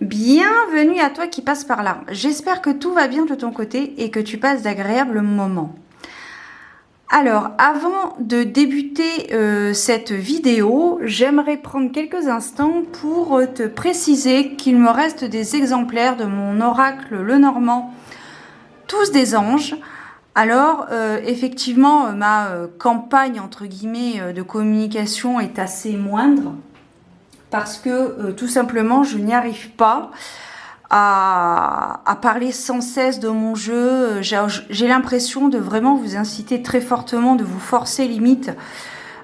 bienvenue à toi qui passe par là. J'espère que tout va bien de ton côté et que tu passes d'agréables moments. Alors, avant de débuter cette vidéo, j'aimerais prendre quelques instants pour te préciser qu'il me reste des exemplaires de mon oracle Lenormand, tous des anges. Alors, effectivement, ma campagne, entre guillemets, de communication est assez moindre parce que, tout simplement, je n'y arrive pas à parler sans cesse de mon jeu. J'ai l'impression de vraiment vous inciter très fortement, de vous forcer limite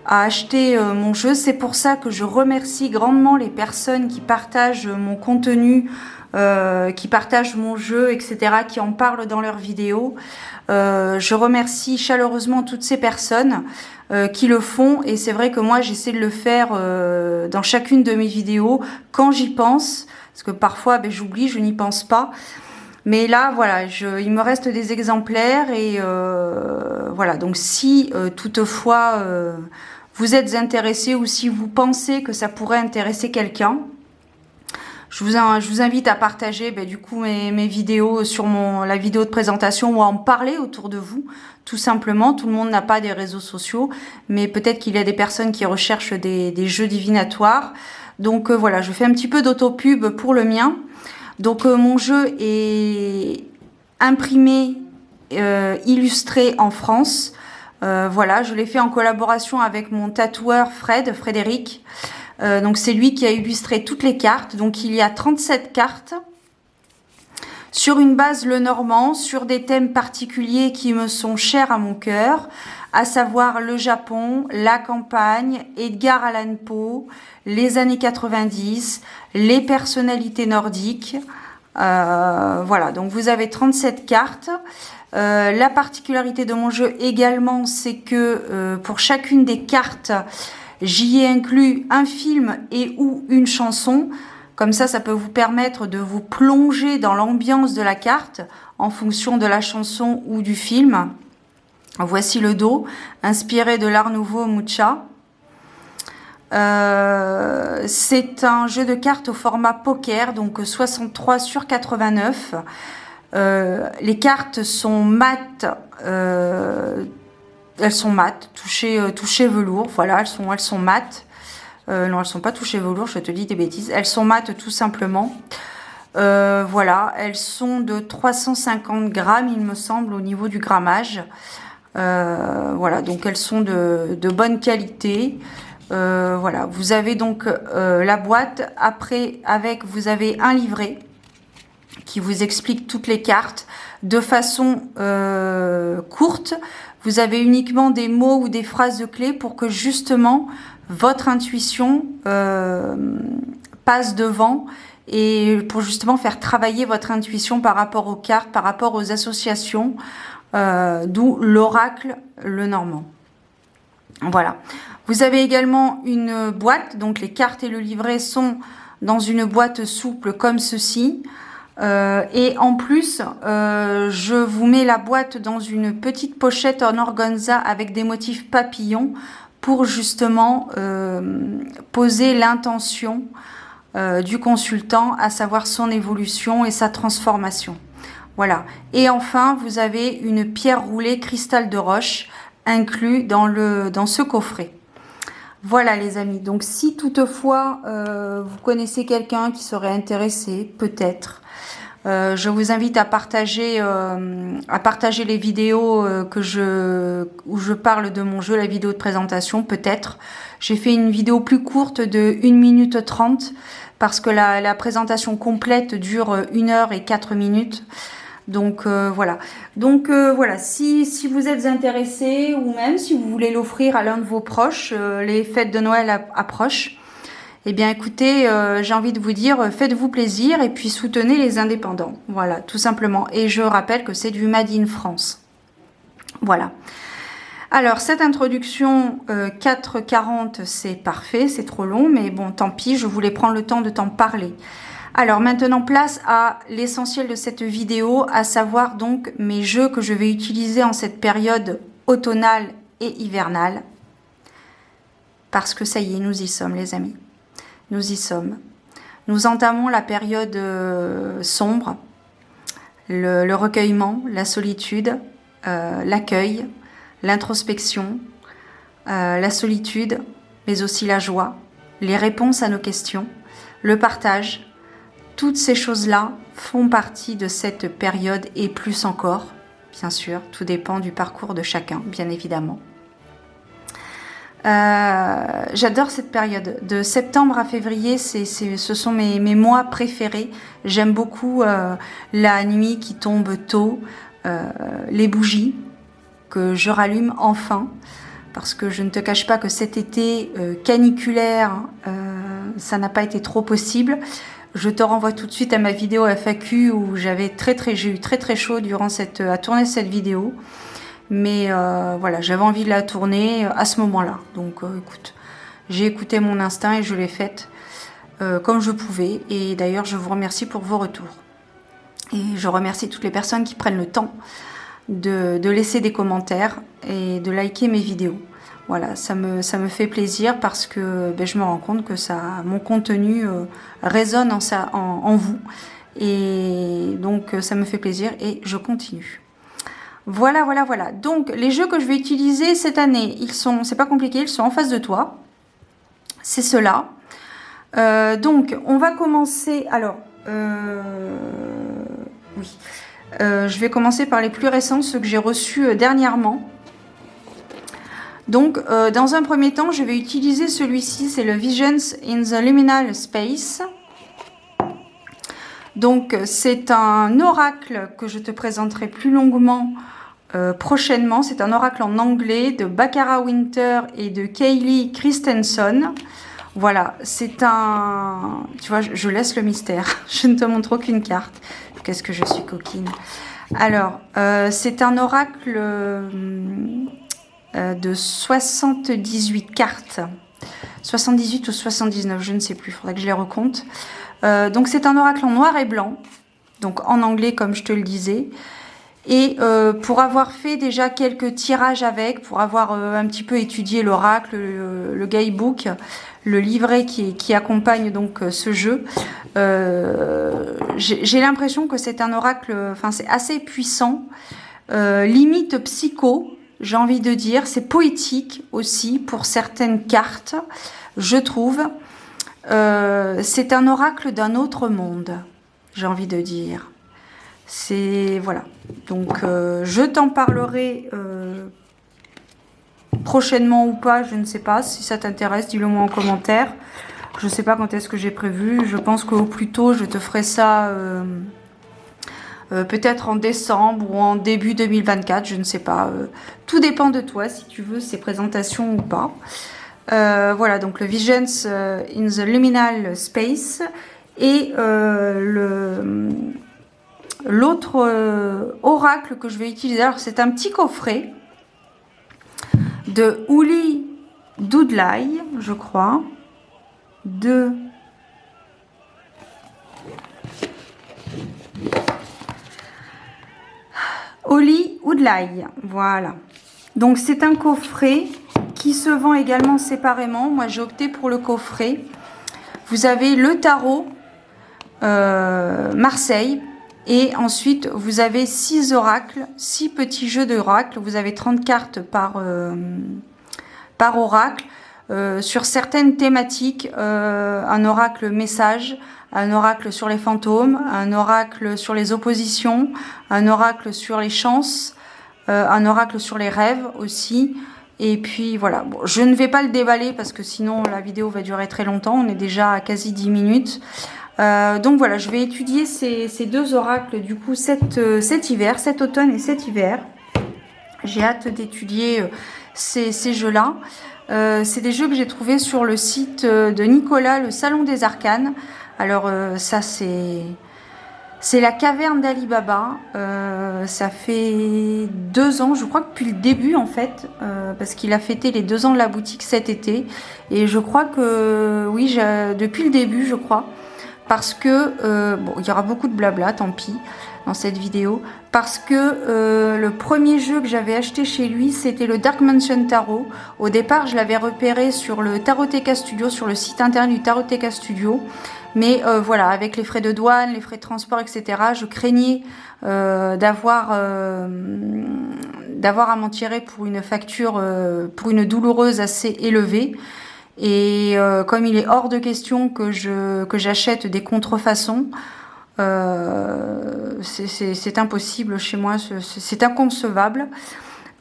à acheter mon jeu. C'est pour ça que je remercie grandement les personnes qui partagent mon contenu, qui partagent mon jeu, etc., qui en parlent dans leurs vidéos. Je remercie chaleureusement toutes ces personnes qui le font, et c'est vrai que moi j'essaie de le faire dans chacune de mes vidéos quand j'y pense, parce que parfois j'oublie, je n'y pense pas. Mais là, voilà, il me reste des exemplaires et voilà. Donc si toutefois vous êtes intéressé ou si vous pensez que ça pourrait intéresser quelqu'un, je vous invite à partager du coup mes vidéos sur la vidéo de présentation ou à en parler autour de vous, tout simplement. Tout le monde n'a pas des réseaux sociaux, mais peut-être qu'il y a des personnes qui recherchent des jeux divinatoires. Donc voilà, je fais un petit peu d'autopub pour le mien. Donc mon jeu est imprimé, illustré en France. Voilà, je l'ai fait en collaboration avec mon tatoueur Frédéric. Donc c'est lui qui a illustré toutes les cartes. Donc il y a 37 cartes sur une base Lenormand, sur des thèmes particuliers qui me sont chers à mon cœur, à savoir le Japon, la campagne, Edgar Allan Poe, les années 90, les personnalités nordiques. Voilà, donc vous avez 37 cartes. La particularité de mon jeu également, c'est que pour chacune des cartes, j'y ai inclus un film et ou une chanson. Comme ça peut vous permettre de vous plonger dans l'ambiance de la carte en fonction de la chanson ou du film. Voici le dos, inspiré de l'Art Nouveau Mucha. C'est un jeu de cartes au format poker, donc 63 sur 89. Les cartes sont mates. Elles sont mates, touchées velours. Voilà, elles sont mates. Non, elles sont pas touchées velours, je te dis des bêtises. Elles sont mates tout simplement. Voilà, elles sont de 350 grammes, il me semble, au niveau du grammage. Voilà, donc elles sont de bonne qualité. Voilà, vous avez donc la boîte. Après, vous avez un livret qui vous explique toutes les cartes de façon courte. Vous avez uniquement des mots ou des phrases clés pour que justement votre intuition passe devant et pour justement faire travailler votre intuition par rapport aux cartes, par rapport aux associations, d'où l'oracle Lenormand. Voilà. Vous avez également une boîte, donc les cartes et le livret sont dans une boîte souple comme ceci. Et en plus, je vous mets la boîte dans une petite pochette en organza avec des motifs papillons pour justement poser l'intention du consultant, à savoir son évolution et sa transformation. Voilà. Et enfin, vous avez une pierre roulée cristal de roche inclus dans ce coffret. Voilà les amis, donc si toutefois vous connaissez quelqu'un qui serait intéressé, peut-être, je vous invite à partager les vidéos où je parle de mon jeu, la vidéo de présentation, peut-être. J'ai fait une vidéo plus courte de 1 minute 30 parce que la présentation complète dure 1 heure et 4 minutes. Donc voilà. Donc voilà, si vous êtes intéressé ou même si vous voulez l'offrir à l'un de vos proches, les fêtes de Noël approchent. Eh bien écoutez, j'ai envie de vous dire, faites-vous plaisir et puis soutenez les indépendants. Voilà, tout simplement. Et je rappelle que c'est du Made in France. Voilà. Alors cette introduction 4,40, c'est parfait, c'est trop long, mais bon, tant pis, je voulais prendre le temps de t'en parler. Alors maintenant, place à l'essentiel de cette vidéo, à savoir donc mes jeux que je vais utiliser en cette période automnale et hivernale. Parce que ça y est, nous y sommes les amis. Nous y sommes. Nous entamons la période sombre, le recueillement, la solitude, l'accueil, l'introspection, la solitude, mais aussi la joie, les réponses à nos questions, le partage. Toutes ces choses-là font partie de cette période et plus encore, bien sûr, tout dépend du parcours de chacun, bien évidemment. J'adore cette période. De septembre à février, ce sont mes mois préférés. J'aime beaucoup la nuit qui tombe tôt, les bougies que je rallume enfin, parce que je ne te cache pas que cet été caniculaire, ça n'a pas été trop possible. Je te renvoie tout de suite à ma vidéo FAQ où j'ai eu très chaud à tourner cette vidéo. Mais voilà, j'avais envie de la tourner à ce moment-là. Donc écoute, j'ai écouté mon instinct et je l'ai faite comme je pouvais. Et d'ailleurs, je vous remercie pour vos retours. Et je remercie toutes les personnes qui prennent le temps de laisser des commentaires et de liker mes vidéos. Voilà, ça me fait plaisir parce que je me rends compte que mon contenu résonne en vous. Et donc ça me fait plaisir et je continue. Voilà. Donc, les jeux que je vais utiliser cette année, c'est pas compliqué, ils sont en face de toi. C'est ceux-là. Donc, on va commencer. Alors, oui. Je vais commencer par les plus récents, ceux que j'ai reçus dernièrement. Donc, dans un premier temps, je vais utiliser celui-ci, c'est le Visions in the Liminal Space. Donc, c'est un oracle que je te présenterai plus longuement prochainement. C'est un oracle en anglais de Barbara Winter et de Kaylee Christensen. Voilà, c'est un... Tu vois, je laisse le mystère. Je ne te montre aucune carte. Qu'est-ce que je suis coquine. Alors, c'est un oracle de 78 cartes. 78 ou 79, je ne sais plus. Il faudrait que je les recompte. Donc, c'est un oracle en noir et blanc. Donc, en anglais, comme je te le disais. Et pour avoir fait déjà quelques tirages avec, pour avoir un petit peu étudié l'oracle, le guidebook, le livret qui accompagne donc ce jeu, j'ai l'impression que c'est un oracle, enfin c'est assez puissant, limite psycho, j'ai envie de dire, c'est poétique aussi pour certaines cartes, je trouve. C'est un oracle d'un autre monde, j'ai envie de dire. C'est voilà, donc je t'en parlerai prochainement ou pas, je ne sais pas. Si ça t'intéresse, dis-le moi en commentaire. Je ne sais pas quand est-ce que j'ai prévu. Je pense qu'au plus tôt, je te ferai ça peut-être en décembre ou en début 2024, je ne sais pas. Tout dépend de toi, si tu veux ces présentations ou pas. Voilà, donc le Visions in the Liminal Space et l'autre oracle que je vais utiliser, alors c'est un petit coffret de Uli Doudlai, je crois, de Uli Doudlai, voilà. Donc c'est un coffret qui se vend également séparément. Moi j'ai opté pour le coffret. Vous avez le tarot Marseille. Et ensuite, vous avez 6 oracles, 6 petits jeux d'oracles. Vous avez 30 cartes par oracle. Sur certaines thématiques, un oracle message, un oracle sur les fantômes, un oracle sur les oppositions, un oracle sur les chances, un oracle sur les rêves aussi. Et puis voilà, bon, je ne vais pas le déballer parce que sinon la vidéo va durer très longtemps. On est déjà à quasi 10 minutes. Donc voilà, je vais étudier ces deux oracles du coup cet hiver, cet automne et cet hiver. J'ai hâte d'étudier ces jeux-là. C'est des jeux que j'ai trouvés sur le site de Nicolas, le Salon des Arcanes. Alors ça c'est la caverne d'Ali Baba. Ça fait 2 ans, je crois que depuis le début en fait, parce qu'il a fêté les 2 ans de la boutique cet été. Et je crois que oui, depuis le début je crois. Parce que, bon, il y aura beaucoup de blabla, tant pis, dans cette vidéo. Parce que le premier jeu que j'avais acheté chez lui, c'était le Dark Mansion Tarot. Au départ, je l'avais repéré sur le Taroteka Studio, sur le site internet du Taroteka Studio. Mais voilà, avec les frais de douane, les frais de transport, etc., je craignais d'avoir à m'en tirer pour une facture, pour une douloureuse assez élevée. Et comme il est hors de question que j'achète des contrefaçons, c'est impossible chez moi, c'est inconcevable.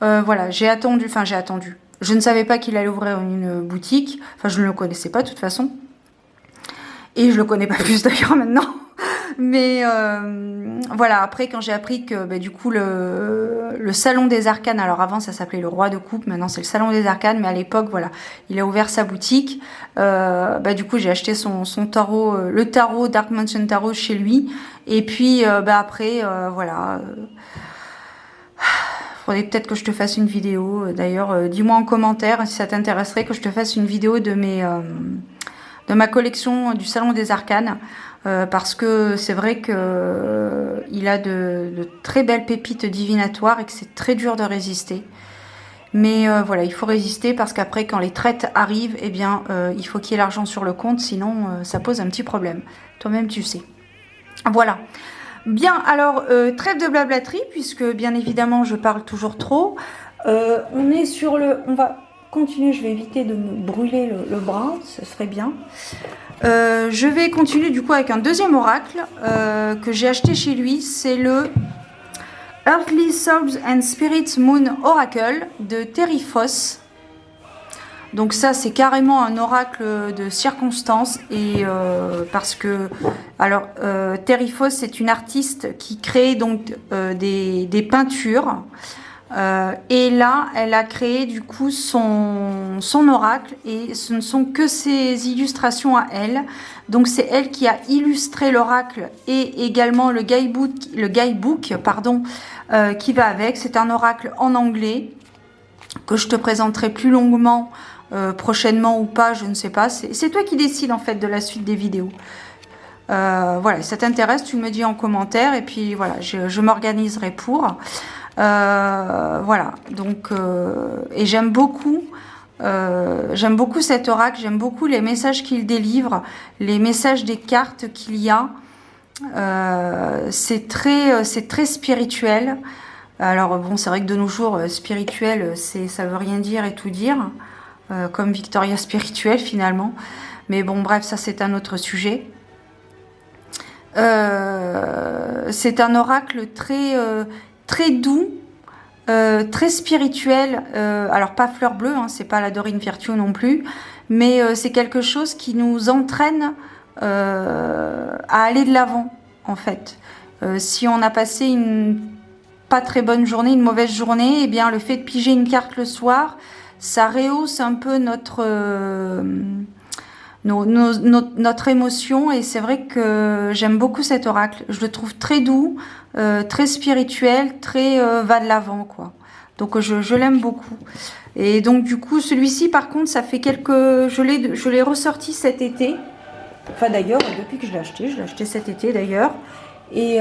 Voilà, j'ai attendu. Je ne savais pas qu'il allait ouvrir une boutique. Enfin, je ne le connaissais pas de toute façon. Et je le connais pas plus d'ailleurs maintenant. Mais voilà, après quand j'ai appris que du coup le Salon des Arcanes, alors avant ça s'appelait le Roi de Coupe, maintenant c'est le Salon des Arcanes, mais à l'époque voilà, il a ouvert sa boutique. Du coup j'ai acheté son tarot, le tarot Dark Mansion Tarot chez lui. Et puis après voilà. Faudrait peut-être que je te fasse une vidéo. D'ailleurs, dis-moi en commentaire si ça t'intéresserait que je te fasse une vidéo de ma collection du Salon des Arcanes. Parce que c'est vrai que il a de très belles pépites divinatoires et que c'est très dur de résister. Mais voilà, il faut résister parce qu'après, quand les traites arrivent, eh bien, il faut qu'il y ait l'argent sur le compte, sinon ça pose un petit problème. Toi-même, tu sais. Voilà. Bien, alors, trêve de blablaterie, puisque bien évidemment, je parle toujours trop. On est sur le... On va continuer, je vais éviter de me brûler le bras, ce serait bien. Je vais continuer du coup avec un deuxième oracle que j'ai acheté chez lui. C'est le Earthly Souls and Spirits Moon Oracle de Terry Foss. Donc ça c'est carrément un oracle de circonstance et parce que alors Terry Foss c'est une artiste qui crée donc des peintures. Et là, elle a créé du coup son oracle et ce ne sont que ses illustrations à elle. Donc c'est elle qui a illustré l'oracle et également le guidebook pardon, qui va avec. C'est un oracle en anglais que je te présenterai plus longuement prochainement ou pas, je ne sais pas. C'est toi qui décides en fait de la suite des vidéos. Voilà, si ça t'intéresse, tu me dis en commentaire et puis voilà, je m'organiserai pour. Voilà, donc et j'aime beaucoup cet oracle, j'aime beaucoup les messages qu'il délivre, les messages des cartes qu'il y a. C'est très spirituel. Alors bon, c'est vrai que de nos jours, spirituel, ça veut rien dire et tout dire, comme Victoria spirituelle finalement. Mais bon, bref, ça c'est un autre sujet. C'est un oracle très doux, très spirituel. Alors pas fleur bleue, hein, c'est pas la Dorine Virtue non plus, mais c'est quelque chose qui nous entraîne à aller de l'avant en fait. Si on a passé une pas très bonne journée, une mauvaise journée, et bien le fait de piger une carte le soir, ça rehausse un peu notre émotion et c'est vrai que j'aime beaucoup cet oracle. Je le trouve très doux, très spirituel, très va de l'avant quoi. Donc je l'aime beaucoup. Et donc du coup celui-ci par contre ça fait je l'ai ressorti cet été. Enfin d'ailleurs depuis que je l'ai acheté cet été d'ailleurs. Et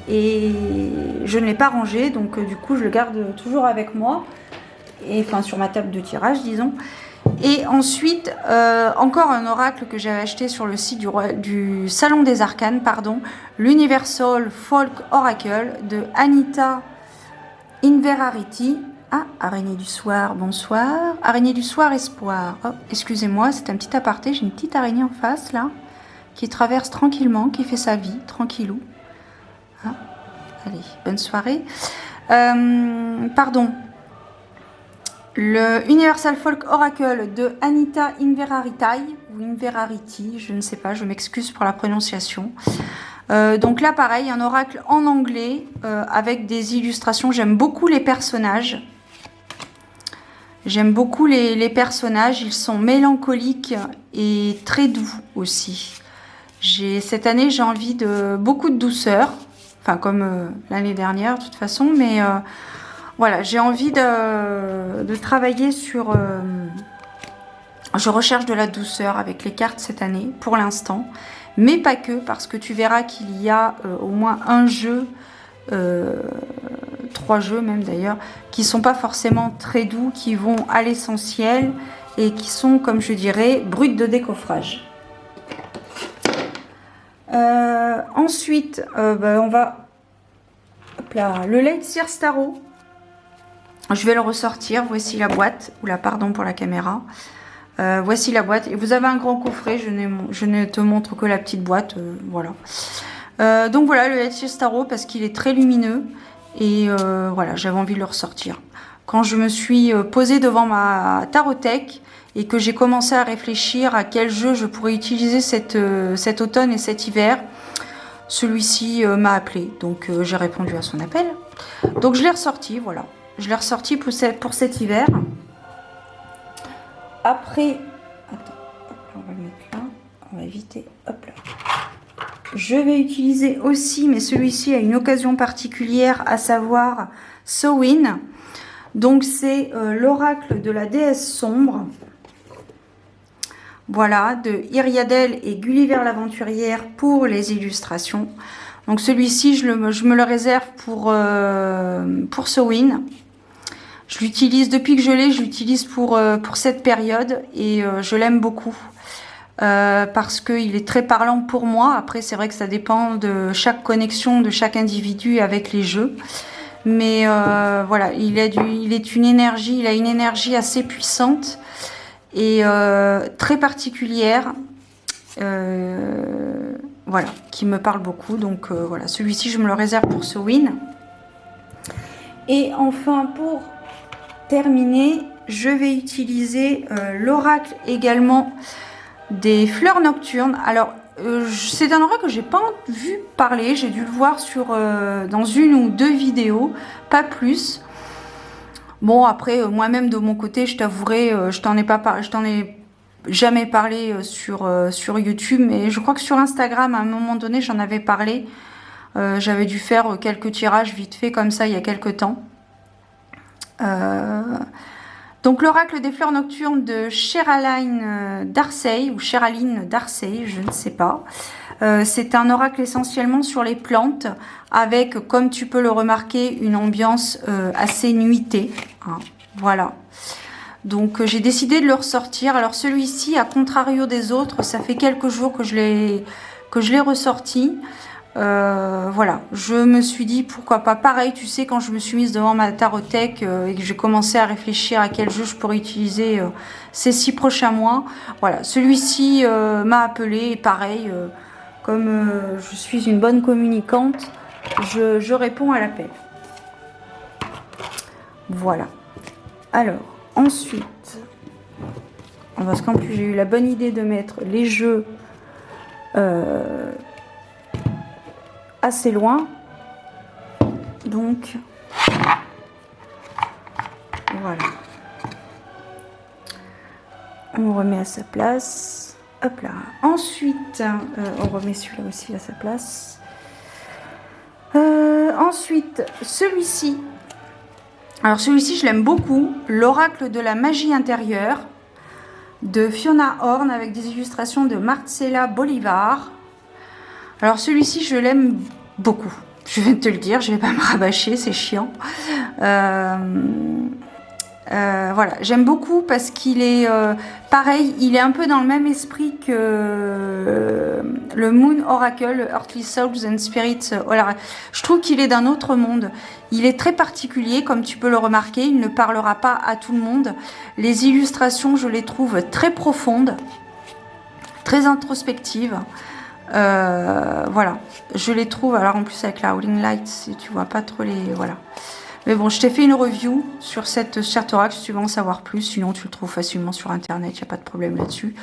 je ne l'ai pas rangé donc du coup je le garde toujours avec moi. Et enfin sur ma table de tirage disons. Et ensuite, encore un oracle que j'avais acheté sur le site du Salon des Arcanes, pardon, l'Universal Folk Oracle de Anita Inverarity. Ah, araignée du soir, bonsoir. Araignée du soir, espoir. Oh, excusez-moi, c'est un petit aparté, j'ai une petite araignée en face, là, qui traverse tranquillement, qui fait sa vie, tranquillou. Ah, allez, bonne soirée. Pardon. Le Universal Folk Oracle de Anita Inverarity, ou Inverarity, je ne sais pas, je m'excuse pour la prononciation. Donc là, pareil, un oracle en anglais avec des illustrations. J'aime beaucoup les personnages. J'aime beaucoup les personnages. Ils sont mélancoliques et très doux aussi. Cette année, j'ai envie de beaucoup de douceur. Enfin, comme l'année dernière, de toute façon, mais... voilà, j'ai envie de travailler sur... je recherche de la douceur avec les cartes cette année, pour l'instant. Mais pas que, parce que tu verras qu'il y a au moins un jeu, 3 jeux même d'ailleurs, qui ne sont pas forcément très doux, qui vont à l'essentiel et qui sont, comme je dirais, brutes de décoffrage. Ensuite, on va... Hop là, le Lightseer Starro. Je vais le ressortir. Voici la boîte. Oula, pardon pour la caméra. Voici la boîte. Et vous avez un grand coffret. Je ne te montre que la petite boîte. Voilà. Donc voilà, le Lightseer Starro, parce qu'il est très lumineux. Et voilà, j'avais envie de le ressortir. Quand je me suis posée devant ma tarothèque et que j'ai commencé à réfléchir à quel jeu je pourrais utiliser cet automne et cet hiver, celui-ci m'a appelé. Donc j'ai répondu à son appel. Donc je l'ai ressorti, voilà. Je l'ai ressorti pour cet hiver. Après, attends, hop là, on va le mettre là. On va éviter, hop là. Je vais utiliser aussi, mais celui-ci a une occasion particulière, à savoir Samhain. Donc c'est l'oracle de la déesse sombre. Voilà, de Iriadel et Gulliver l'aventurière pour les illustrations. Donc celui-ci, je me le réserve pour Samhain. Je l'utilise depuis que je l'ai, je l'utilise pour cette période et je l'aime beaucoup. Parce qu'il est très parlant pour moi. Après, c'est vrai que ça dépend de chaque connexion de chaque individu avec les jeux. Mais voilà, il est une énergie, il a une énergie assez puissante et très particulière. Voilà, qui me parle beaucoup. Donc voilà, celui-ci, je me le réserve pour Samhain. Et enfin, pour terminer, je vais utiliser l'oracle également des fleurs nocturnes. Alors c'est un oracle que j'ai pas vu parler, j'ai dû le voir dans une ou deux vidéos, pas plus. Bon, après moi-même de mon côté, je t'avouerai, je t'en ai jamais parlé sur YouTube, mais je crois que sur Instagram à un moment donné j'en avais parlé. J'avais dû faire quelques tirages vite fait comme ça il y a quelques temps. Donc l'oracle des fleurs nocturnes de Cheraline Darcey ou Cheraline Darcey, je ne sais pas. C'est un oracle essentiellement sur les plantes avec, comme tu peux le remarquer, une ambiance assez nuitée. Hein, voilà. Donc j'ai décidé de le ressortir. Alors celui-ci, à contrario des autres, ça fait quelques jours que je l'ai ressorti. Voilà, je me suis dit pourquoi pas. Pareil, tu sais, quand je me suis mise devant ma tarothèque et que j'ai commencé à réfléchir à quel jeu je pourrais utiliser ces 6 prochains mois, voilà, celui-ci m'a appelé et pareil, comme je suis une bonne communicante, je réponds à l'appel. Voilà. Alors, ensuite, parce qu'en plus j'ai eu la bonne idée de mettre les jeux assez loin, donc voilà, on remet à sa place, hop là. Ensuite on remet celui-là aussi à sa place. Ensuite celui-ci, alors celui-ci je l'aime beaucoup, l'oracle de la magie intérieure de Fiona Horn avec des illustrations de Marcela Bolivar. Alors celui-ci, je l'aime beaucoup. Je vais te le dire, je vais pas me rabâcher, c'est chiant. Voilà, j'aime beaucoup parce qu'il est pareil, il est un peu dans le même esprit que le Moon Oracle, Earthly Souls and Spirits. Je trouve qu'il est d'un autre monde. Il est très particulier, comme tu peux le remarquer. Il ne parlera pas à tout le monde. Les illustrations, je les trouve très profondes, très introspectives. Voilà, je les trouve. Alors en plus avec la Howling Light, si tu vois pas trop les... Voilà. Mais bon, je t'ai fait une review sur cette oracle si tu veux en savoir plus. Sinon, tu le trouves facilement sur internet, il n'y a pas de problème là-dessus.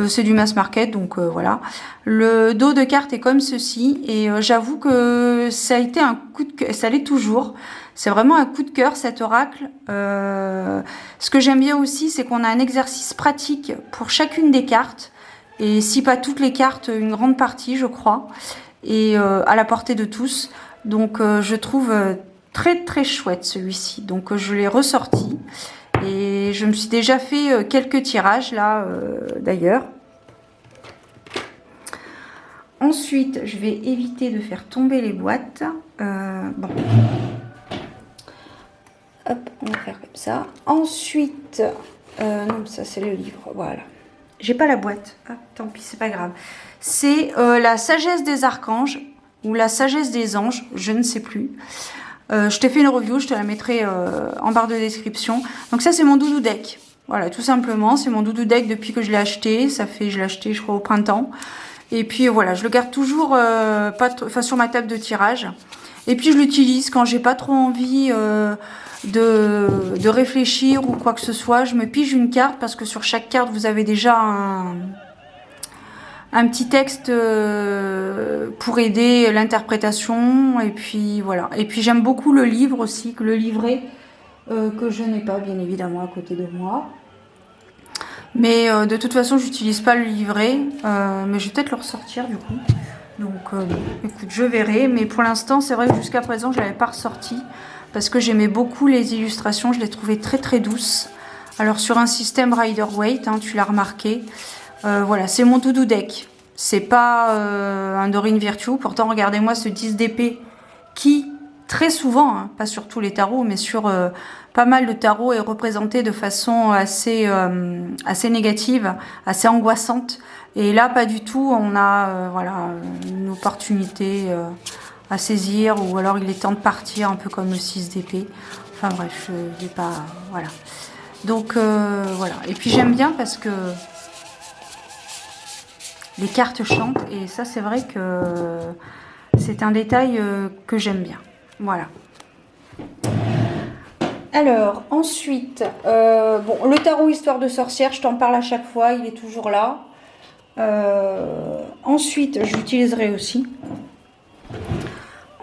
C'est du mass market, donc voilà. Le dos de carte est comme ceci. Et j'avoue que ça a été un coup de cœur, ça l'est toujours. C'est vraiment un coup de cœur cet oracle. Ce que j'aime bien aussi, c'est qu'on a un exercice pratique pour chacune des cartes. Et si pas toutes les cartes, une grande partie, je crois. Et à la portée de tous. Donc je trouve... très très chouette celui-ci, donc je l'ai ressorti et je me suis déjà fait quelques tirages là d'ailleurs. Ensuite je vais éviter de faire tomber les boîtes. Bon, hop, on va faire comme ça. Ensuite Non, ça c'est le livre, voilà. J'ai pas la boîte. Ah, tant pis, c'est pas grave. C'est La sagesse des archanges ou La sagesse des anges, je ne sais plus. Je t'ai fait une review, je te la mettrai en barre de description. Donc ça, c'est mon doudou deck. Voilà, tout simplement, c'est mon doudou deck depuis que je l'ai acheté. Ça fait, je l'ai acheté, je crois, au printemps. Et puis voilà, je le garde toujours sur ma table de tirage. Et puis je l'utilise quand j'ai pas trop envie de réfléchir ou quoi que ce soit. Je me pige une carte parce que sur chaque carte, vous avez déjà un petit texte pour aider l'interprétation. Et puis voilà. Et puis j'aime beaucoup le livre aussi, le livret que je n'ai pas bien évidemment à côté de moi. Mais de toute façon, j'utilise pas le livret. Mais je vais peut-être le ressortir du coup. Donc écoute, je verrai. Mais pour l'instant, c'est vrai que jusqu'à présent, je l'avais pas ressorti. Parce que j'aimais beaucoup les illustrations. Je les trouvais très très douces. Alors sur un système Rider-Waite, hein, tu l'as remarqué. Voilà, c'est mon doudou deck. C'est pas un Dorine Virtue. Pourtant, regardez-moi ce 10 d'épée qui, très souvent, hein, pas sur tous les tarots, mais sur pas mal de tarots, est représenté de façon assez négative, assez angoissante. Et là, pas du tout. On a voilà, une opportunité à saisir, ou alors il est temps de partir, un peu comme le 6 d'épée. Enfin bref, je vais pas... Voilà. Donc, voilà. Et puis, j'aime bien parce que les cartes chantent, et ça c'est vrai que c'est un détail que j'aime bien. Voilà. Alors ensuite, bon, le tarot Histoire de sorcière, je t'en parle à chaque fois, il est toujours là. Ensuite, j'utiliserai aussi.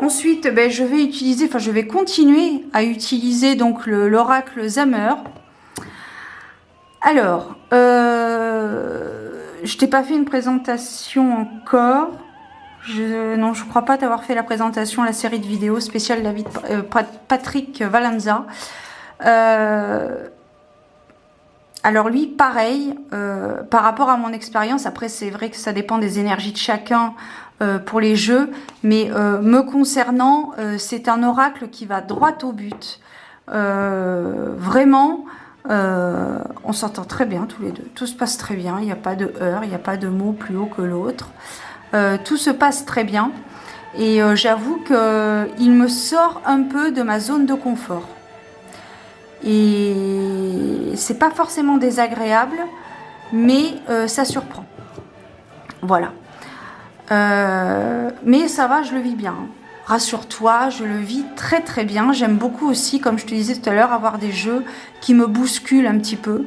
Ensuite, ben, je vais continuer à utiliser donc l'oracle Zamer. Alors, je t'ai pas fait une présentation encore. Non, je crois pas t'avoir fait la présentation, la série de vidéos spéciale David Patrick Valenza. Alors lui, pareil, par rapport à mon expérience, après c'est vrai que ça dépend des énergies de chacun pour les jeux, mais me concernant, c'est un oracle qui va droit au but. Vraiment... on s'entend très bien tous les deux, tout se passe très bien, il n'y a pas de heurts, il n'y a pas de mot plus haut que l'autre, tout se passe très bien, et j'avoue qu'il me sort un peu de ma zone de confort, et c'est pas forcément désagréable, mais ça surprend, voilà, mais ça va, je le vis bien. Rassure-toi, je le vis très très bien. J'aime beaucoup aussi, comme je te disais tout à l'heure, avoir des jeux qui me bousculent un petit peu.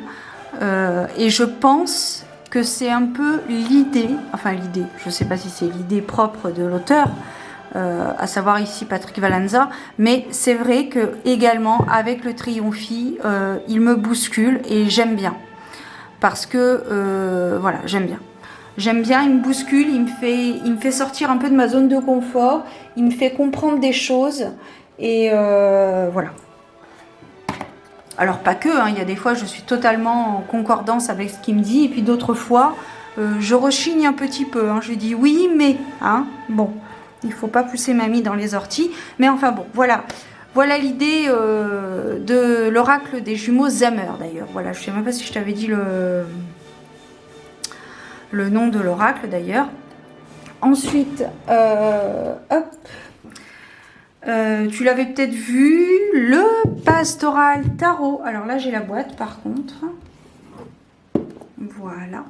Et je pense que c'est un peu l'idée, enfin l'idée, je ne sais pas si c'est l'idée propre de l'auteur, à savoir ici Patrick Valenza, mais c'est vrai que également avec le Triomphi, il me bouscule et j'aime bien. Parce que, voilà, j'aime bien. J'aime bien, il me bouscule, il me fait sortir un peu de ma zone de confort, il me fait comprendre des choses, et voilà. Alors pas que, hein, il y a des fois je suis totalement en concordance avec ce qu'il me dit, et puis d'autres fois je rechigne un petit peu, hein, je lui dis oui mais, hein, bon, il faut pas pousser mamie dans les orties, mais enfin bon, voilà. Voilà l'idée de l'oracle des jumeaux Zamer d'ailleurs, voilà, je sais même pas si je t'avais dit le nom de l'oracle d'ailleurs. Ensuite, hop, tu l'avais peut-être vu, le Pastoral Tarot. Alors là, j'ai la boîte par contre. Voilà.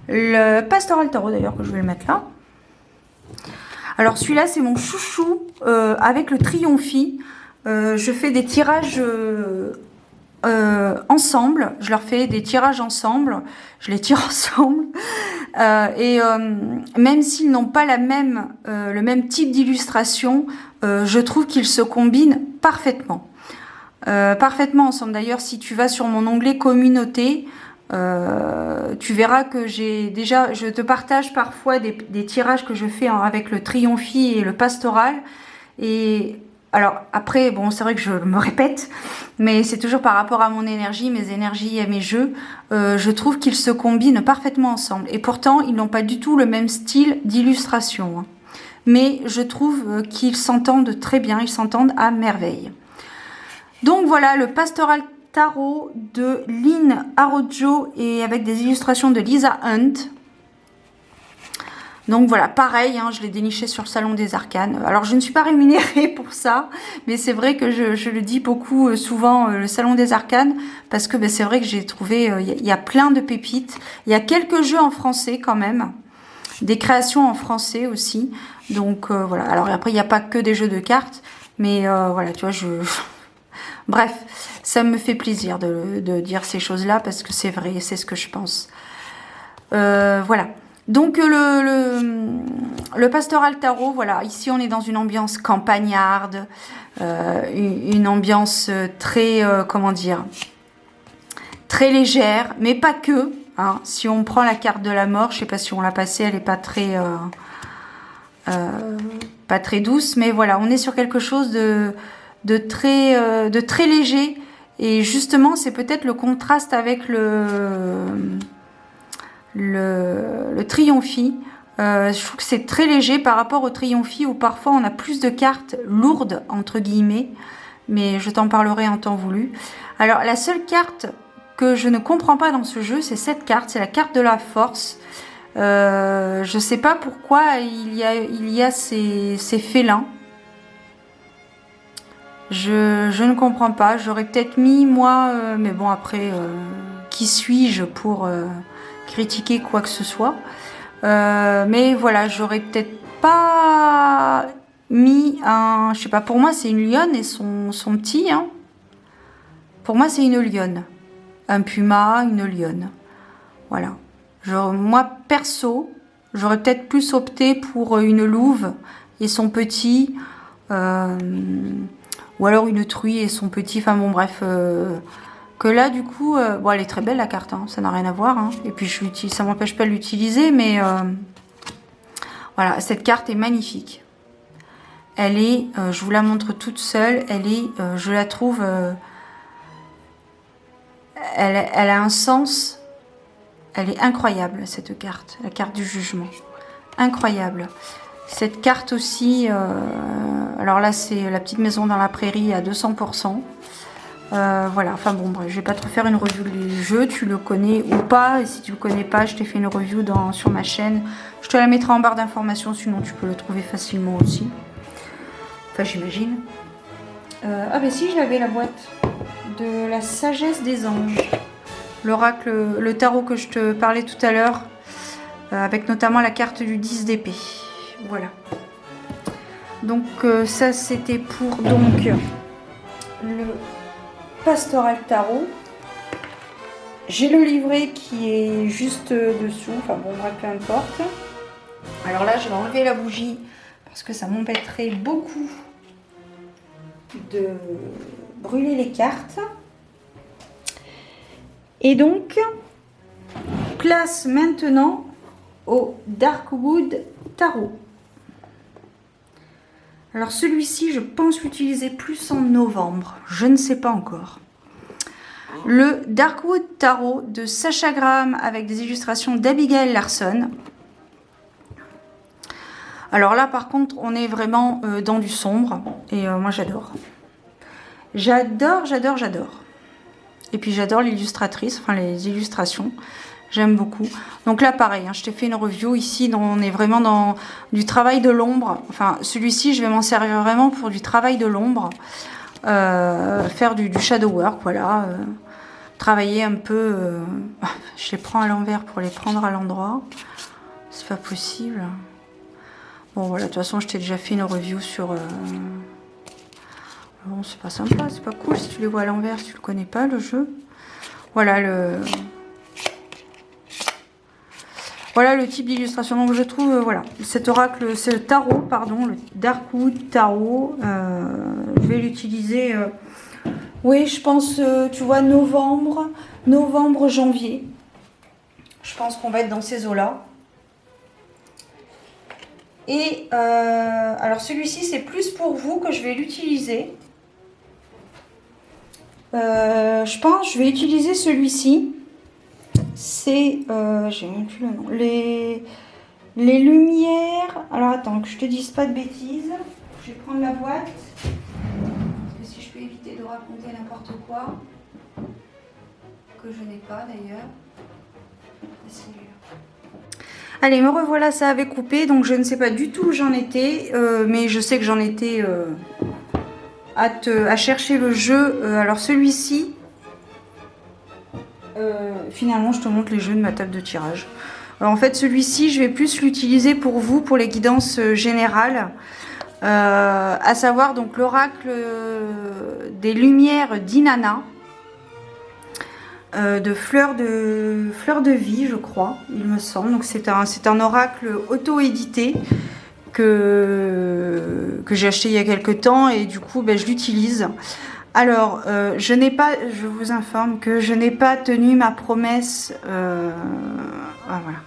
Le Pastoral Tarot d'ailleurs, que je vais le mettre là. Alors celui-là, c'est mon chouchou avec le Triomphi. Je fais des tirages... ensemble, je leur fais des tirages ensemble, je les tire ensemble, et même s'ils n'ont pas le même type d'illustration, je trouve qu'ils se combinent parfaitement. Parfaitement ensemble. D'ailleurs, si tu vas sur mon onglet communauté, tu verras que je te partage parfois des tirages que je fais avec le Triomphi et le Pastoral, et alors après, bon, c'est vrai que je me répète, mais c'est toujours par rapport à mon énergie, mes énergies et mes jeux. Je trouve qu'ils se combinent parfaitement ensemble. Et pourtant, ils n'ont pas du tout le même style d'illustration, hein. Mais je trouve qu'ils s'entendent très bien, ils s'entendent à merveille. Donc voilà, le Pastoral Tarot de Lynn Arojo et avec des illustrations de Lisa Hunt. Donc voilà, pareil, hein, je l'ai déniché sur le Salon des Arcanes. Alors je ne suis pas rémunérée pour ça, mais c'est vrai que je le dis beaucoup souvent, le Salon des Arcanes, parce que c'est vrai que j'ai trouvé, il y a plein de pépites. Il y a quelques jeux en français quand même, des créations en français aussi. Donc voilà, alors après il n'y a pas que des jeux de cartes, mais voilà, tu vois, bref, ça me fait plaisir de dire ces choses-là, parce que c'est vrai, c'est ce que je pense. Voilà. Donc le Pastoral Tarot, voilà, ici on est dans une ambiance campagnarde, une ambiance très, comment dire, très légère, mais pas que. Hein. Si on prend la carte de la mort, je sais pas si on l'a passée, elle est pas très douce, mais voilà, on est sur quelque chose de très léger, et justement c'est peut-être le contraste avec le Triomphi. Je trouve que c'est très léger par rapport au Triomphi où parfois on a plus de cartes lourdes entre guillemets, mais je t'en parlerai en temps voulu. Alors la seule carte que je ne comprends pas dans ce jeu, c'est cette carte, c'est la carte de la force. Je sais pas pourquoi il y a ces félins. Je ne comprends pas. J'aurais peut-être mis moi, mais bon après, qui suis-je pour critiquer quoi que ce soit, mais voilà, j'aurais peut-être pas mis un, je sais pas, pour moi c'est une lionne et son petit, hein. Pour moi c'est une lionne, un puma, une lionne, voilà. Moi perso, j'aurais peut-être plus opté pour une louve et son petit, ou alors une truie et son petit, enfin bon bref, que là du coup, bon elle est très belle la carte, hein, ça n'a rien à voir, hein. Et puis ça m'empêche pas de l'utiliser, mais voilà, cette carte est magnifique. Elle est, je vous la montre toute seule, elle est, je la trouve, elle a un sens, elle est incroyable cette carte, la carte du jugement, incroyable. Cette carte aussi, alors là c'est la petite maison dans la prairie à 200%. Voilà, enfin bon, bref, je vais pas te faire une review du jeu, tu le connais ou pas, et si tu le connais pas, je t'ai fait une review sur ma chaîne, je te la mettrai en barre d'informations, sinon tu peux le trouver facilement aussi, enfin j'imagine. Ah ben si, j'avais la boîte de la sagesse des anges, l'oracle, le tarot que je te parlais tout à l'heure, avec notamment la carte du 10 d'épée, voilà. Donc ça c'était pour donc le Pastoral Tarot. J'ai le livret qui est juste dessous, enfin bon bref, peu importe. Alors là je vais enlever la bougie parce que ça m'embêterait beaucoup de brûler les cartes. Et donc place maintenant au Darkwood Tarot. Alors celui-ci, je pense l'utiliser plus en novembre. Je ne sais pas encore. Le Darkwood Tarot de Sacha Graham avec des illustrations d'Abigail Larson. Alors là, par contre, on est vraiment dans du sombre. Et moi, j'adore. J'adore, j'adore, j'adore. Et puis, j'adore l'illustratrice, enfin les illustrations. J'aime beaucoup. Donc là, pareil, hein, je t'ai fait une review ici. On est vraiment dans du travail de l'ombre. Enfin, celui-ci, je vais m'en servir vraiment pour du travail de l'ombre. Faire du shadow work, voilà. Travailler un peu... je les prends à l'envers pour les prendre à l'endroit. C'est pas possible. Bon, voilà, de toute façon, je t'ai déjà fait une review sur... Bon, c'est pas sympa, c'est pas cool si tu les vois à l'envers, si tu le connais pas, le jeu. Voilà le type d'illustration. Donc je trouve, voilà, cet oracle, ce tarot, pardon, le Darkwood Tarot, je vais l'utiliser, oui, je pense, tu vois, novembre, janvier. Je pense qu'on va être dans ces eaux-là. Et, alors celui-ci, c'est plus pour vous que je vais l'utiliser. Je pense que je vais utiliser celui-ci. C'est, j'ai même plus le nom, les lumières, alors attends que je te dise pas de bêtises, je vais prendre la boîte, parce que si je peux éviter de raconter n'importe quoi. que je n'ai pas d'ailleurs. Allez, me revoilà, ça avait coupé, donc je ne sais pas du tout où j'en étais, mais je sais que j'en étais à chercher le jeu. Alors celui-ci, finalement je te montre les jeux de ma table de tirage. Alors, en fait celui-ci je vais plus l'utiliser pour vous, pour les guidances générales, à savoir donc l'oracle des lumières d'Inanna. De fleurs de vie, je crois, il me semble. Donc c'est un oracle auto-édité que j'ai acheté il y a quelques temps et du coup je l'utilise. Alors je vous informe que je n'ai pas tenu ma promesse. Voilà.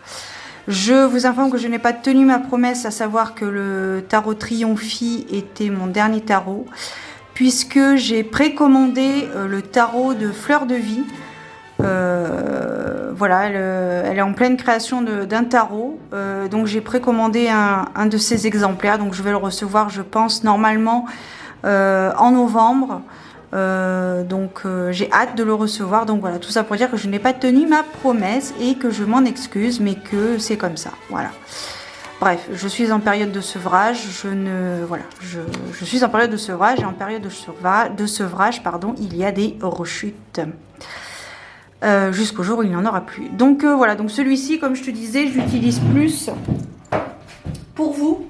Je vous informe que je n'ai pas tenu ma promesse, à savoir que le tarot Triomphi était mon dernier tarot, puisque j'ai précommandé le tarot de fleurs de vie. Voilà, elle est en pleine création d'un tarot, donc j'ai précommandé un de ces exemplaires, donc je vais le recevoir, je pense, normalement en novembre. Donc j'ai hâte de le recevoir. Donc voilà, tout ça pour dire que je n'ai pas tenu ma promesse et que je m'en excuse, mais que c'est comme ça. Voilà. Bref, je suis en période de sevrage. Je suis en période de sevrage et en période de sevrage, pardon, il y a des rechutes. Jusqu'au jour où il n'y en aura plus. Donc voilà, donc celui-ci, comme je te disais, je l'utilise plus pour vous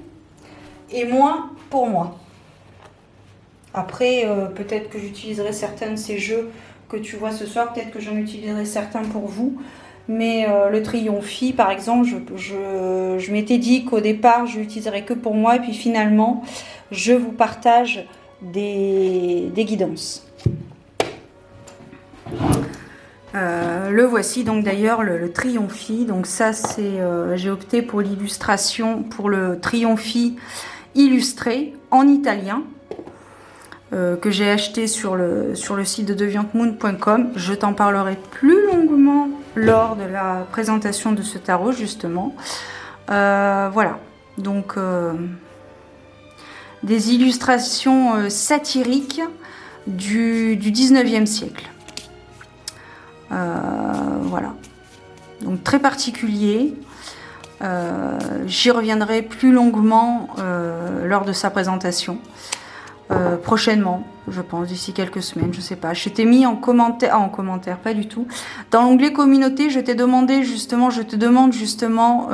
et moins pour moi. Après, peut-être que j'utiliserai certains de ces jeux que tu vois ce soir, peut-être que j'en utiliserai certains pour vous. Mais le Triomphi, par exemple, je m'étais dit qu'au départ, je l'utiliserais que pour moi. Et puis finalement, je vous partage des guidances. Le voici donc d'ailleurs le Triomphi. Donc ça c'est j'ai opté pour l'illustration, pour le Triomphi illustré en italien que j'ai acheté sur le site de deviantmoon.com. Je t'en parlerai plus longuement lors de la présentation de ce tarot justement. Voilà, donc des illustrations satiriques du 19e siècle. Voilà, donc très particulier. J'y reviendrai plus longuement lors de sa présentation prochainement, je pense, d'ici quelques semaines, je sais pas. Je t'ai mis en commentaire, pas du tout, dans l'onglet communauté. Je te demande justement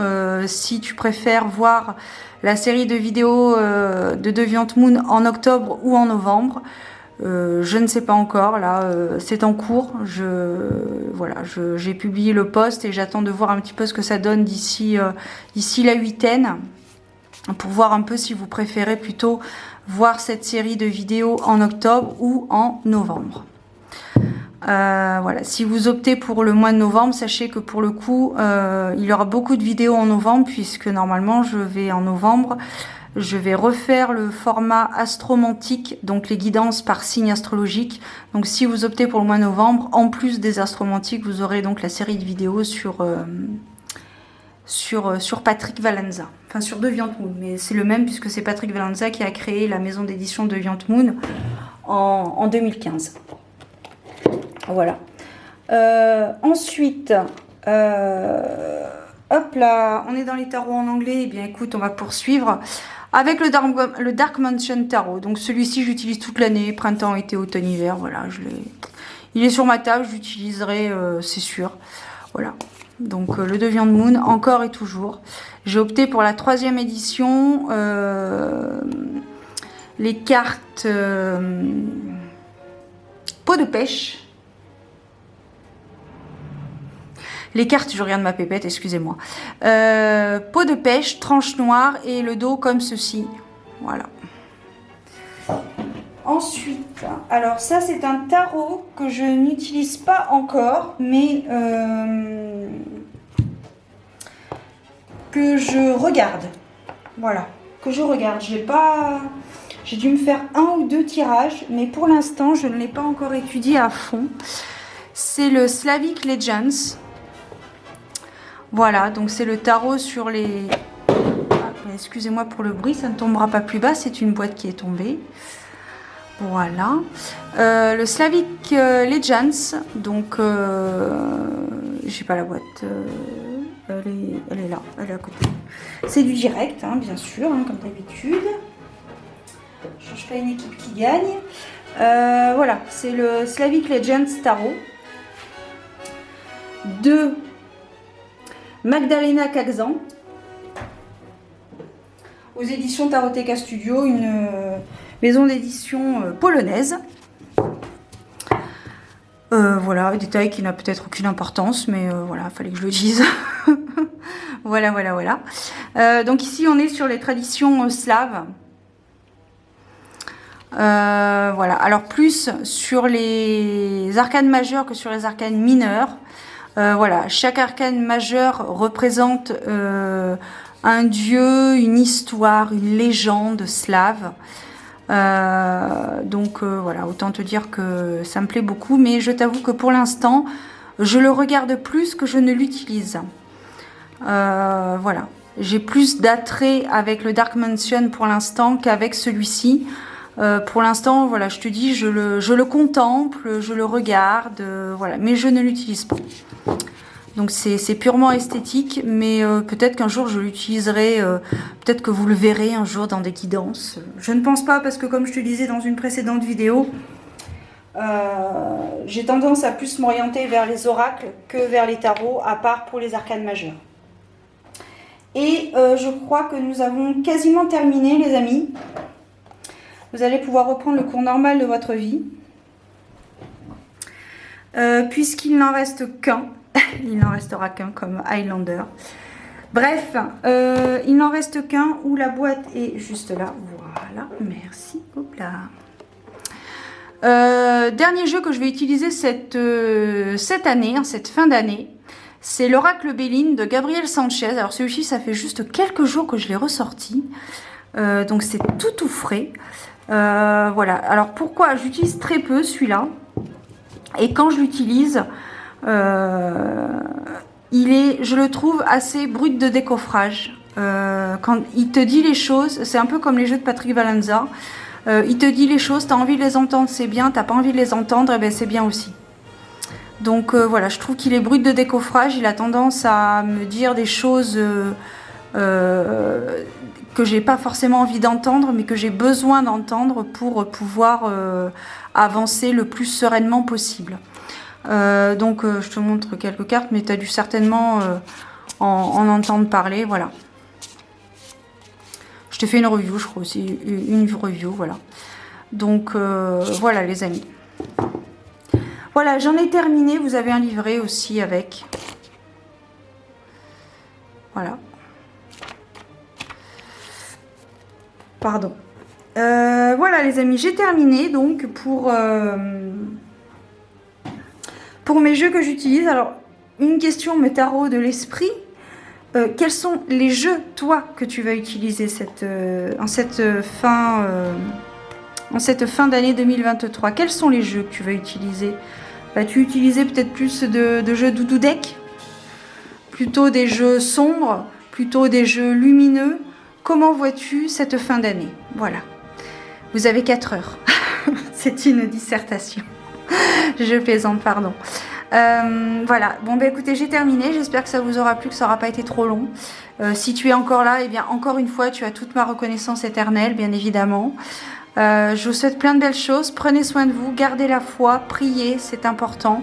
si tu préfères voir la série de vidéos de DeviantMoon en octobre ou en novembre. Je ne sais pas encore, là c'est en cours. J'ai publié le post et j'attends de voir un petit peu ce que ça donne d'ici la huitaine, pour voir un peu si vous préférez plutôt voir cette série de vidéos en octobre ou en novembre. Voilà, si vous optez pour le mois de novembre, sachez que pour le coup il y aura beaucoup de vidéos en novembre, puisque normalement je vais refaire le format astromantique, donc les guidances par signe astrologique. Donc si vous optez pour le mois de novembre, en plus des astromantiques, vous aurez donc la série de vidéos sur Patrick Valenza, enfin sur DeviantMoon, mais c'est le même puisque c'est Patrick Valenza qui a créé la maison d'édition DeviantMoon en 2015. Voilà. Ensuite, hop là, on est dans les tarots en anglais. Eh bien écoute, on va poursuivre avec le Dark Mansion Tarot. Donc celui-ci, j'utilise toute l'année, printemps, été, automne, hiver. Voilà, il est sur ma table, je l'utiliserai, c'est sûr. Voilà. Donc le DeviantMoon, encore et toujours. J'ai opté pour la 3e édition. Les cartes peau de pêche. Les cartes, je regarde ma pépette, excusez-moi. Peau de pêche, tranche noire et le dos comme ceci. Voilà. Ensuite, alors ça c'est un tarot que je n'utilise pas encore, mais que je regarde. Voilà, que je regarde. J'ai dû me faire 1 ou 2 tirages, mais pour l'instant je ne l'ai pas encore étudié à fond. C'est le Slavic Legends. Voilà, donc c'est le tarot sur les... Ah, excusez-moi pour le bruit, ça ne tombera pas plus bas, c'est une boîte qui est tombée. Voilà. Le Slavic Legends, donc j'ai pas la boîte, elle est là, elle est à côté. C'est du direct, hein, bien sûr, hein, comme d'habitude. Je change pas une équipe qui gagne. Voilà, c'est le Slavic Legends Tarot de Magdalena Kagzan aux éditions Taroteka Studio, une maison d'édition polonaise. Voilà, détail qui n'a peut-être aucune importance, mais voilà, il fallait que je le dise. Voilà. Donc ici, on est sur les traditions slaves. Voilà, alors plus sur les arcanes majeures que sur les arcanes mineures. Voilà, chaque arcane majeur représente un dieu, une histoire, une légende slave. Donc voilà, autant te dire que ça me plaît beaucoup, mais je t'avoue que pour l'instant, je le regarde plus que je ne l'utilise. Voilà, j'ai plus d'attrait avec le Dark Mansion pour l'instant qu'avec celui-ci. Pour l'instant, voilà, je te dis, je le contemple, je le regarde, voilà, mais je ne l'utilise pas. Donc c'est purement esthétique, mais peut-être qu'un jour je l'utiliserai, peut-être que vous le verrez un jour dans des guidances. Je ne pense pas, parce que comme je te disais dans une précédente vidéo, j'ai tendance à plus m'orienter vers les oracles que vers les tarots, à part pour les arcanes majeures. Et je crois que nous avons quasiment terminé, les amis. Vous allez pouvoir reprendre le cours normal de votre vie. Puisqu'il n'en reste qu'un. Il n'en restera qu'un comme Highlander. Bref, il n'en reste qu'un où la boîte est juste là. Voilà, merci. Hop là. Dernier jeu que je vais utiliser cette année, cette fin d'année, c'est l'Oracle Béline de Gabriel Sanchez. Alors celui-ci, ça fait juste quelques jours que je l'ai ressorti. Donc c'est tout frais. Voilà, alors pourquoi j'utilise très peu celui-là, et quand je l'utilise, je le trouve assez brut de décoffrage. Quand il te dit les choses, c'est un peu comme les jeux de Patrick Valenza, il te dit les choses, tu as envie de les entendre, c'est bien, t'as pas envie de les entendre, et ben c'est bien aussi. Donc voilà, je trouve qu'il est brut de décoffrage, il a tendance à me dire des choses que j'ai pas forcément envie d'entendre, mais que j'ai besoin d'entendre pour pouvoir avancer le plus sereinement possible. Donc je te montre quelques cartes, mais tu as dû certainement en entendre parler, voilà. Je t'ai fait une review, je crois aussi, une review, voilà. Donc voilà les amis. Voilà, j'en ai terminé, vous avez un livret aussi avec. Voilà. Pardon. Voilà les amis, j'ai terminé donc pour mes jeux que j'utilise. Alors, une question me taraude de l'esprit. Quels sont les jeux, toi, que tu vas utiliser en cette fin d'année 2023? Quels sont les jeux que tu vas utiliser? Vas-tu utiliser peut-être plus de jeux doudou deck? Plutôt des jeux sombres? Plutôt des jeux lumineux? Comment vois-tu cette fin d'année? Voilà. Vous avez 4 heures. C'est une dissertation. Je plaisante, pardon. Voilà. Bon, bah écoutez, j'ai terminé. J'espère que ça vous aura plu, que ça n'aura pas été trop long. Si tu es encore là, eh bien, encore une fois, tu as toute ma reconnaissance éternelle, bien évidemment. Je vous souhaite plein de belles choses. Prenez soin de vous, gardez la foi, priez, c'est important.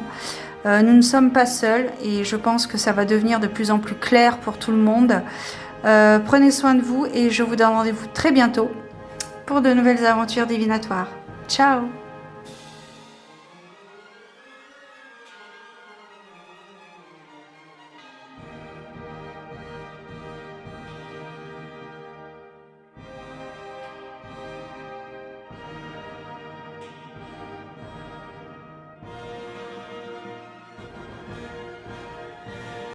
Nous ne sommes pas seuls et je pense que ça va devenir de plus en plus clair pour tout le monde. Prenez soin de vous et je vous donne rendez-vous très bientôt pour de nouvelles aventures divinatoires. Ciao!